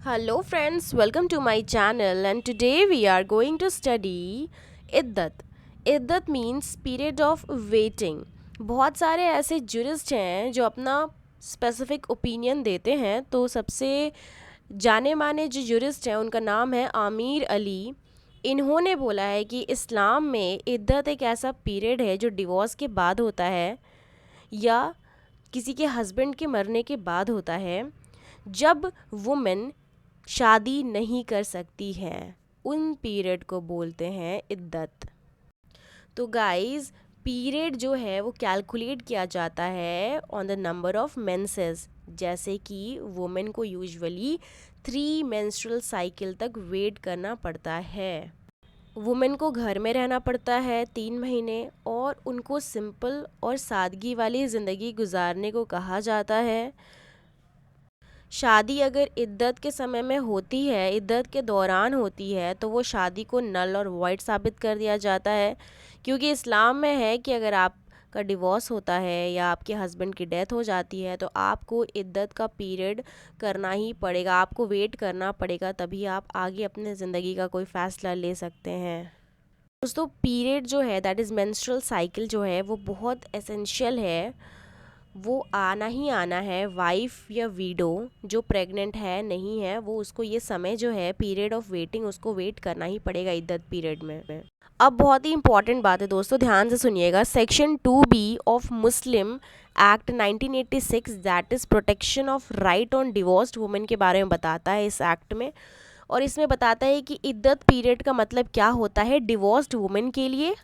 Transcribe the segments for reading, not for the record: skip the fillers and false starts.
Hello friends, welcome to my channel and today we are going to study इद्दत. इद्दत means period of waiting. बहुत सारे ऐसे jurist हैं जो अपना specific opinion देते हैं, तो सबसे जाने माने जो jurist हैं उनका नाम है आमिर अली. इन्होंने बोला है कि इस्लाम में इद्दत एक ऐसा पीरियड है जो डिवोर्स के बाद होता है या किसी के हस्बैंड के मरने के बाद होता है, जब वुमेन शादी नहीं कर सकती है. उन पीरियड को बोलते हैं इद्दत. तो गाइस, पीरियड जो है वो कैलकुलेट किया जाता है on the number of menses. जैसे कि वुमेन को यूजुअली 3 मेंस्ट्रुअल साइकिल तक वेट करना पड़ता है. वुमेन को घर में रहना पड़ता है 3 महीने और उनको सिंपल और सादगी वाली ज़िंदगी गुजारने को कहा जाता है. शादी अगर इद्दत के समय में होती है, इद्दत के दौरान होती है, तो वो शादी को नल और वाइड साबित कर दिया जाता है, क्योंकि इस्लाम में है कि अगर आपका डिवोर्स होता है या आपके हस्बैंड की डेथ हो जाती है तो आपको इद्दत का पीरियड करना ही पड़ेगा, आपको वेट करना पड़ेगा, तभी आप आगे अपने ज़िंदगी का कोई फ़ैसला ले सकते हैं. दोस्तों, पीरियड जो है दैट इज़ मेंस्ट्रुअल साइकिल जो है वो बहुत एसेंशियल है. वो आना ही आना है. वाइफ या वीडो जो प्रेग्नेंट है नहीं है, वो उसको ये समय जो है पीरियड ऑफ वेटिंग उसको वेट करना ही पड़ेगा इद्दत पीरियड में. अब बहुत ही इंपॉर्टेंट बात है दोस्तों, ध्यान से सुनिएगा. Section 2B of Muslim act 1986 that is protection of right on divorced women के बारे में बताता है इस एक्ट में. और इसमें बताता है कि इद्दत पीरियड का मतलब क्या होता है डिवोर्स्ड वुमेन के लिए.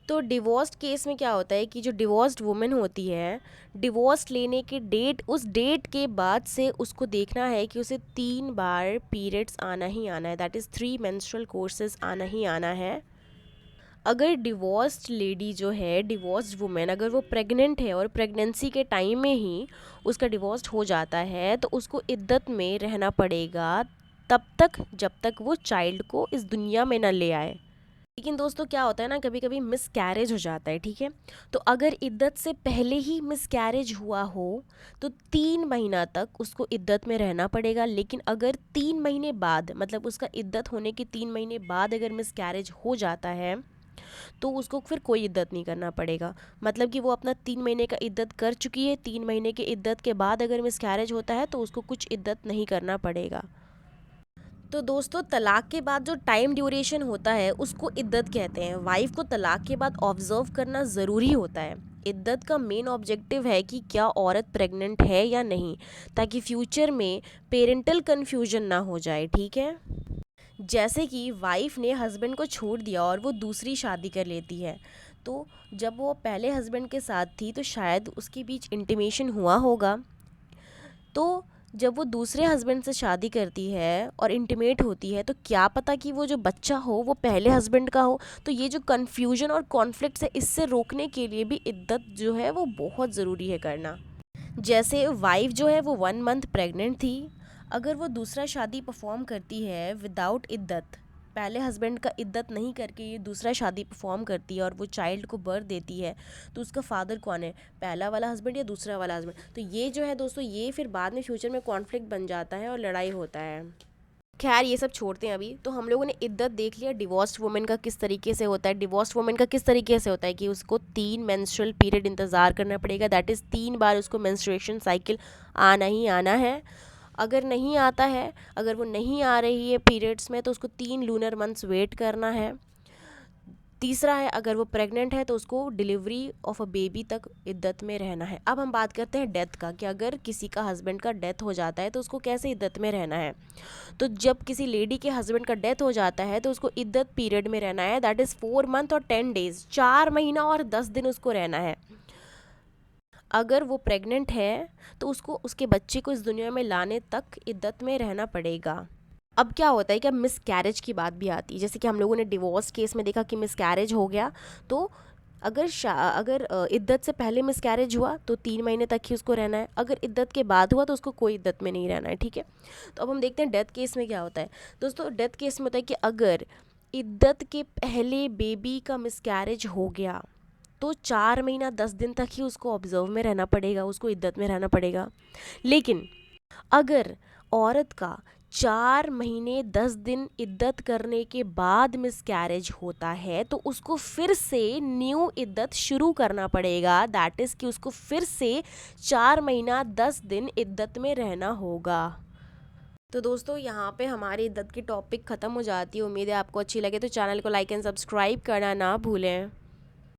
तो डिवोर्स्ड केस में क्या होता है कि जो डिवोर्स्ड वुमेन होती है, डिवोर्स लेने के डेट, उस डेट के बाद से उसको देखना है कि उसे 3 बार पीरियड्स आना ही आना है. दैट इज़ 3 मेंस्ट्रुअल कोर्सेज आना ही आना है. अगर डिवोर्स्ड लेडी जो है, डिवोर्स्ड वुमेन, अगर वो प्रेग्नेंट है और प्रेगनेंसी के टाइम में ही उसका डिवोर्स हो जाता है तो उसको इद्दत में रहना पड़ेगा तब तक जब तक वो चाइल्ड को इस दुनिया में ना ले आए. लेकिन दोस्तों क्या होता है ना, कभी कभी मिस कैरेज हो जाता है, ठीक है. तो अगर इद्दत से पहले ही मिस कैरेज हुआ हो तो 3 महीना तक उसको इद्दत में रहना पड़ेगा. लेकिन अगर 3 महीने बाद, मतलब उसका इद्दत होने के 3 महीने बाद अगर मिस कैरेज हो जाता है तो उसको फिर कोई इद्दत नहीं करना पड़ेगा. मतलब कि वो अपना 3 महीने का इद्दत कर चुकी है, 3 महीने के इद्दत के बाद अगर मिस कैरेज होता है तो उसको कुछ इद्दत नहीं करना पड़ेगा. तो दोस्तों, तलाक के बाद जो टाइम ड्यूरेशन होता है उसको इद्दत कहते हैं. वाइफ को तलाक के बाद ऑब्जर्व करना ज़रूरी होता है. इद्दत का मेन ऑब्जेक्टिव है कि क्या औरत प्रेग्नेंट है या नहीं, ताकि फ्यूचर में पेरेंटल कन्फ्यूजन ना हो जाए, ठीक है. जैसे कि वाइफ ने हस्बैंड को छोड़ दिया और वो दूसरी शादी कर लेती है, तो जब वो पहले हस्बैंड के साथ थी तो शायद उसके बीच इंटीमेशन हुआ होगा. तो जब वो दूसरे हस्बैंड से शादी करती है और इंटीमेट होती है तो क्या पता कि वो जो बच्चा हो वो पहले हस्बैंड का हो. तो ये जो कन्फ्यूजन और कॉन्फ्लिक्ट्स है, इससे रोकने के लिए भी इद्दत जो है वो बहुत ज़रूरी है करना. जैसे वाइफ जो है वो 1 मंथ प्रेग्नेंट थी, अगर वो दूसरा शादी परफॉर्म करती है विदाउट इद्दत, पहले हस्बैंड का इद्दत नहीं करके ये दूसरा शादी परफॉर्म करती है और वो चाइल्ड को बर्थ देती है, तो उसका फादर कौन है, पहला वाला हस्बैंड या दूसरा वाला हस्बैंड. तो ये जो है दोस्तों, ये फिर बाद में फ्यूचर में कॉन्फ्लिक्ट बन जाता है और लड़ाई होता है. खैर, ये सब छोड़ते हैं अभी. तो हम लोगों ने इद्दत देख लिया डिवोर्स्ड वुमेन का किस तरीके से होता है. डिवोर्स्ड वुमेन का किस तरीके से होता है कि उसको 3 मेंस्ट्रुअल पीरियड इंतज़ार करना पड़ेगा. दैट इज़ 3 बार उसको मेंस्ट्रुएशन साइकिल आना ही आना है. अगर नहीं आता है, अगर वो नहीं आ रही है पीरियड्स में, तो उसको 3 लूनर मंथ्स वेट करना है. तीसरा है, अगर वो प्रेग्नेंट है तो उसको डिलीवरी ऑफ अ बेबी तक इद्दत में रहना है. अब हम बात करते हैं डेथ का, कि अगर किसी का हस्बैंड का डेथ हो जाता है तो उसको कैसे इद्दत में रहना है. तो जब किसी लेडी के हस्बैंड का डेथ हो जाता है तो उसको इद्दत पीरियड में रहना है. दैट इज़ 4 मंथ और 10 डेज, 4 महीना और 10 दिन उसको रहना है. अगर वो प्रेग्नेंट है तो उसको उसके बच्चे को इस दुनिया में लाने तक इद्दत में रहना पड़ेगा. अब क्या होता है कि अब मिस कैरेज की बात भी आती है. जैसे कि हम लोगों ने डिवोर्स केस में देखा कि मिस कैरेज हो गया, तो अगर इद्दत से पहले मिस कैरेज हुआ तो 3 महीने तक ही उसको रहना है. अगर इद्दत के बाद हुआ तो उसको कोई इद्दत में नहीं रहना है, ठीक है. तो अब हम देखते हैं डेथ केस में क्या होता है. दोस्तों, डेथ केस में होता है कि अगर इद्दत के पहले बेबी का मिस कैरेज हो गया तो 4 महीना 10 दिन तक ही उसको ऑब्जर्व में रहना पड़ेगा, उसको इद्दत में रहना पड़ेगा. लेकिन अगर औरत का 4 महीने 10 दिन इद्दत करने के बाद मिसकैरेज होता है तो उसको फिर से न्यू इद्दत शुरू करना पड़ेगा। दैट इज़ कि उसको फिर से 4 महीना 10 दिन इद्दत में रहना होगा। तो दोस्तों यहाँ पे हमारी इद्दत की टॉपिक ख़त्म हो जाती है। उम्मीद है आपको अच्छी लगे तो चैनल को लाइक एंड सब्सक्राइब करना ना भूलें।